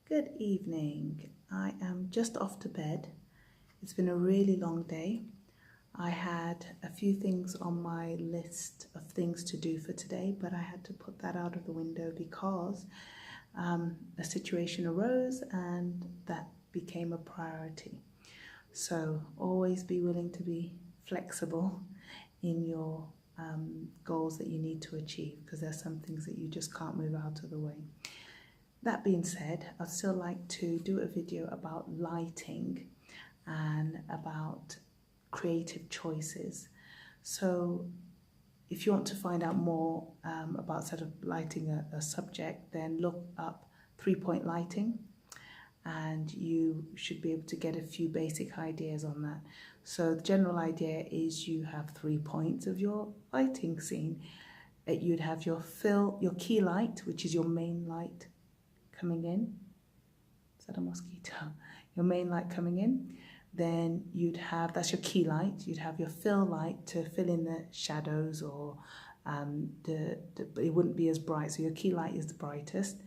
Good evening. I am just off to bed. It's been a really long day. I had a few things on my list of things to do for today, but I had to put that out of the window because a situation arose and that became a priority. So always be willing to be flexible in your goals that you need to achieve, because there's some things that you just can't move out of the way. That being said, I'd still like to do a video about lighting and about creative choices. So if you want to find out more about sort of lighting a subject, then look up 3-point lighting and you should be able to get a few basic ideas on that. So the general idea is you have 3 points of your lighting scene. You'd have your key light, which is your main light coming in. Is that a mosquito? Your main light coming in. Then you'd have, that's your key light. You'd have your fill light to fill in the shadows, or it wouldn't be as bright. So your key light is the brightest.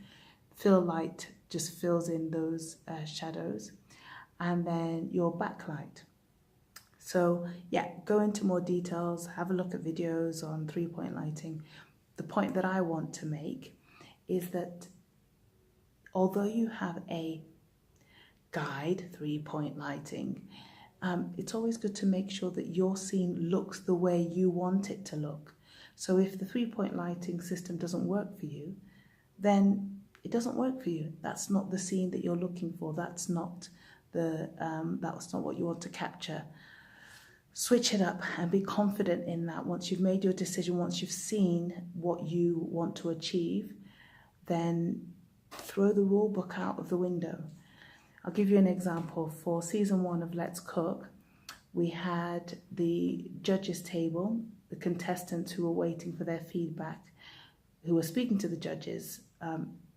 Fill light just fills in those shadows. And then your backlight. So yeah, go into more details, have a look at videos on 3-point lighting. The point that I want to make is that although you have a guide, 3-point lighting, it's always good to make sure that your scene looks the way you want it to look. So if the 3-point lighting system doesn't work for you, then it doesn't work for you. That's not the scene that you're looking for. That's not what you want to capture. Switch it up and be confident in that. Once you've made your decision, once you've seen what you want to achieve, then throw the rule book out of the window. I'll give you an example. For season 1 of Let's Cook, we had the judges table, the contestants who were waiting for their feedback, who were speaking to the judges.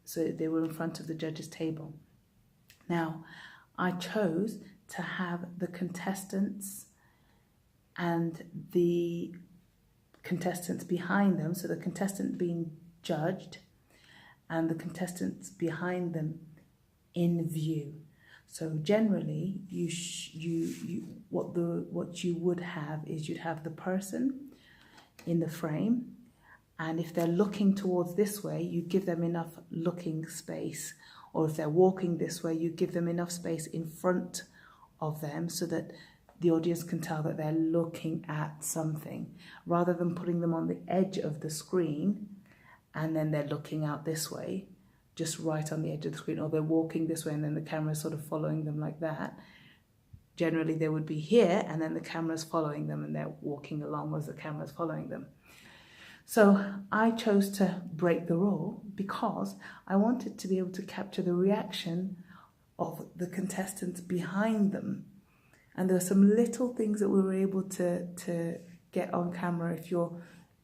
So they were in front of the judges table. Now, I chose to have the contestants and the contestants behind them, so the contestant being judged and the contestants behind them in view. So generally, what you would have is you'd have the person in the frame, and if they're looking towards this way, you give them enough looking space, or if they're walking this way, you give them enough space in front of them so that the audience can tell that they're looking at something, rather than putting them on the edge of the screen and then they're looking out this way, just right on the edge of the screen, or they're walking this way and then the camera's sort of following them like that. Generally, they would be here and then the camera's following them and they're walking along as the camera's following them. So I chose to break the rule because I wanted to be able to capture the reaction of the contestants behind them. And there were some little things that we were able to get on camera if you're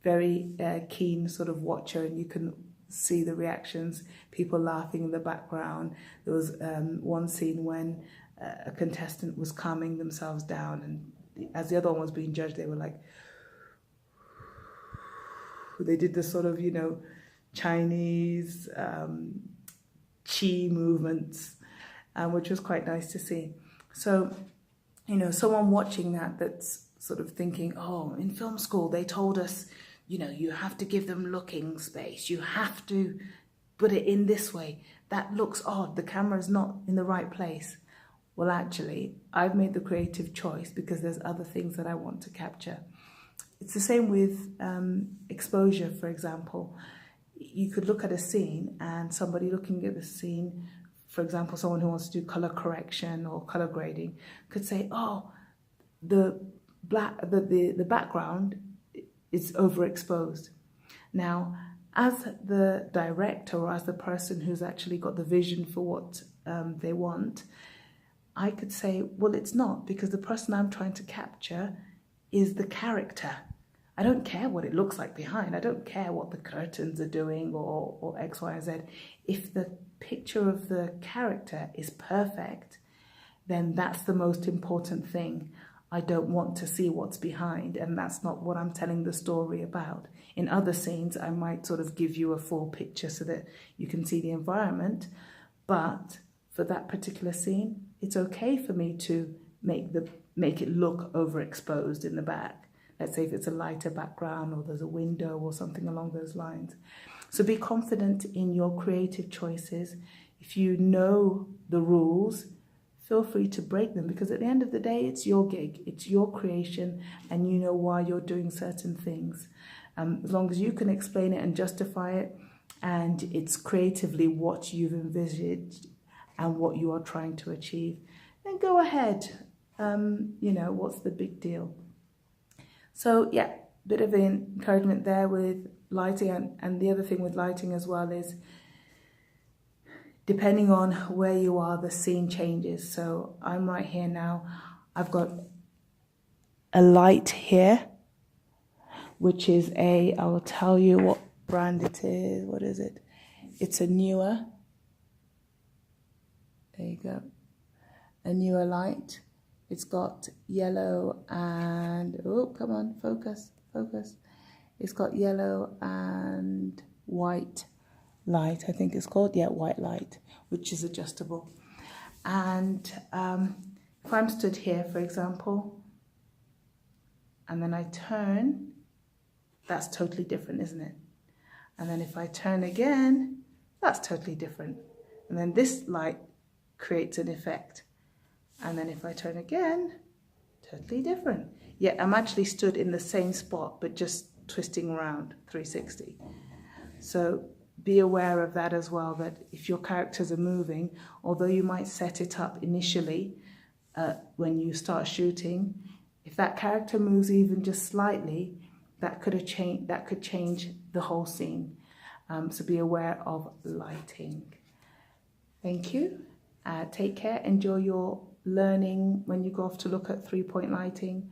very keen sort of watcher, and you can see the reactions, people laughing in the background. There was one scene when a contestant was calming themselves down, and as the other one was being judged, they were like, they did this sort of, Chinese chi movements, which was quite nice to see. So, someone watching that's sort of thinking, oh, in film school, they told us, you have to give them looking space. You have to put it in this way. That looks odd. The camera's not in the right place. Well, actually, I've made the creative choice because there's other things that I want to capture. It's the same with exposure, for example. You could look at a scene and somebody looking at the scene, for example, someone who wants to do color correction or color grading, could say, oh, the background is overexposed. Now, as the director or as the person who's actually got the vision for what they want, I could say, well, it's not, because the person I'm trying to capture is the character. I don't care what it looks like behind. I don't care what the curtains are doing or X, Y, and Z. If the picture of the character is perfect, then that's the most important thing. I don't want to see what's behind, and that's not what I'm telling the story about. In other scenes, I might sort of give you a full picture so that you can see the environment, but for that particular scene, it's okay for me to make it look overexposed in the back. Let's say if it's a lighter background or there's a window or something along those lines. So be confident in your creative choices. If you know the rules, feel free to break them, because at the end of the day, it's your gig, it's your creation, and you know why you're doing certain things. As long as you can explain it and justify it, and it's creatively what you've envisaged and what you are trying to achieve, then go ahead. What's the big deal? So yeah, bit of encouragement there with lighting, and the other thing with lighting as well is, depending on where you are, the scene changes. So I'm right here now. I've got a light here, which is I will tell you what brand it is. What is it? It's a Neewer. There you go. A Neewer light. It's got yellow and, oh, come on, focus. It's got yellow and white light, I think it's called, yeah, white light, which is adjustable. And if I'm stood here, for example, and then I turn, that's totally different, isn't it? And then if I turn again, that's totally different. And then this light creates an effect. And then if I turn again, totally different. Yet I'm actually stood in the same spot, but just twisting around 360. So be aware of that as well, that if your characters are moving, although you might set it up initially when you start shooting, if that character moves even just slightly, that could change the whole scene. So be aware of lighting. Thank you. Take care. Enjoy your learning when you go off to look at 3-point lighting,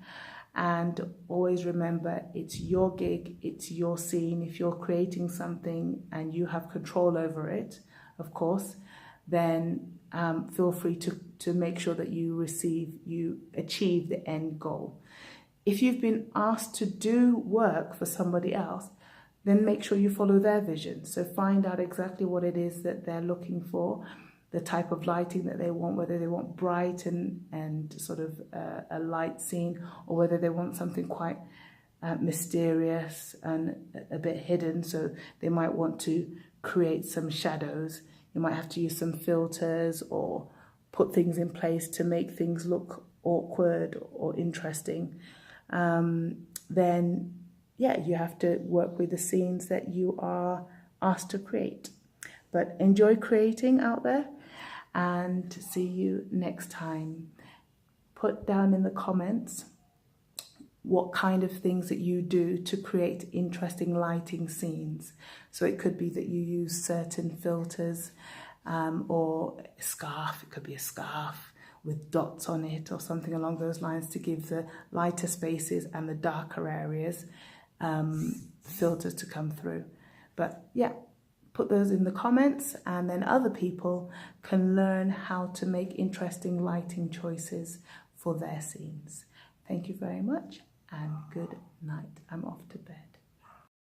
and always remember, it's your gig, it's your scene. If you're creating something and you have control over it, of course, then feel free to make sure that you achieve the end goal. If you've been asked to do work for somebody else, then make sure you follow their vision. So find out exactly what it is that they're looking for, the type of lighting that they want, whether they want bright and sort of a light scene, or whether they want something quite mysterious and a bit hidden. So they might want to create some shadows. You might have to use some filters or put things in place to make things look awkward or interesting. Then, yeah, you have to work with the scenes that you are asked to create. But enjoy creating out there, and see you next time. Put down in the comments what kind of things that you do to create interesting lighting scenes. So it could be that you use certain filters or a scarf. It could be a scarf with dots on it or something along those lines to give the lighter spaces and the darker areas filters to come through. But yeah, put those in the comments, and then other people can learn how to make interesting lighting choices for their scenes. Thank you very much, and good night. I'm off to bed.